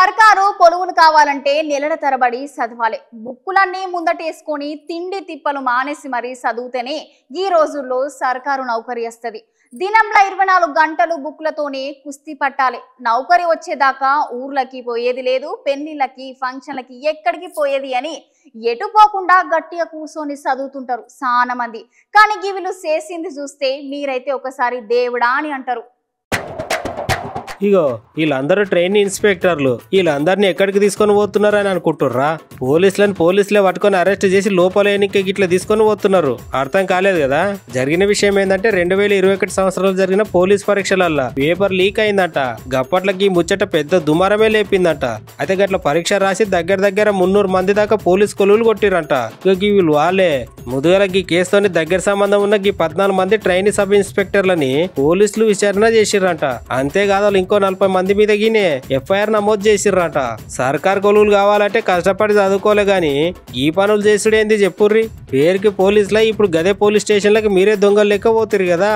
సర్కారు పొలువులు కావాలంటే నెలల తరబడి చదవాలి. బుక్కులన్నీ ముందటేసుకొని తిండి తిప్పలు మానేసి మరీ చదివితేనే ఈ రోజుల్లో సర్కారు నౌకరీ వస్తుంది. దినంలో 24 గంటలు బుక్లతోనే కుస్తీ పట్టాలి. నౌకరీ వచ్చేదాకా ఊర్లకి పోయేది లేదు, పెళ్లిళ్ళకి ఫంక్షన్లకి ఎక్కడికి పోయేది అని ఎటు పోకుండా గట్టిగా కూర్చొని చదువుతుంటారు చాలా మంది. కానీ వీళ్ళు చేసింది చూస్తే మీరైతే ఒకసారి దేవుడా అని అంటారు. ఇగో వీళ్ళందరూ ట్రైన్ ఇన్స్పెక్టర్లు. వీళ్ళందరినీ ఎక్కడికి తీసుకొని పోతున్నారు అని అనుకుంటుర్రా? పోలీసులే పట్టుకొని అరెస్ట్ చేసి లోపలేనికి ఇట్లా తీసుకొని పోతున్నారు. అర్థం కాలేదు కదా. జరిగిన విషయం ఏంటంటే 2021 సంవత్సరంలో జరిగిన పోలీస్ పరీక్షలల్లా పేపర్ లీక్ అయిందట. గప్పట్లకి ముచ్చట పెద్ద దుమారమే లేపిందట. అయితే గట్ల పరీక్ష రాసి దగ్గర 300 మంది దాకా పోలీస్ కొలువులు కొట్టిరంట. ఇక వీళ్ళు వాళ్ళే ముదుగలకి కేసుతోని దగ్గర సంబంధం ఉన్న 14 మంది ట్రైన్ సబ్ ఇన్స్పెక్టర్లని పోలీసులు విచారణ చేసిర్రంట. అంతేకాదు ఇంకో 40 మంది మీద గినే ఎఫ్ఐఆర్ నమోదు చేసిర్రట. సర్కార్ కొలువులు కావాలంటే కష్టపడి చదువుకోలే గాని ఈ పనులు చేసుడేంది చెప్పుర్రి. పేరుకి పోలీసులా, ఇప్పుడు గదే పోలీస్ స్టేషన్లకి మీరే దొంగలు లెక్క పోతురు కదా.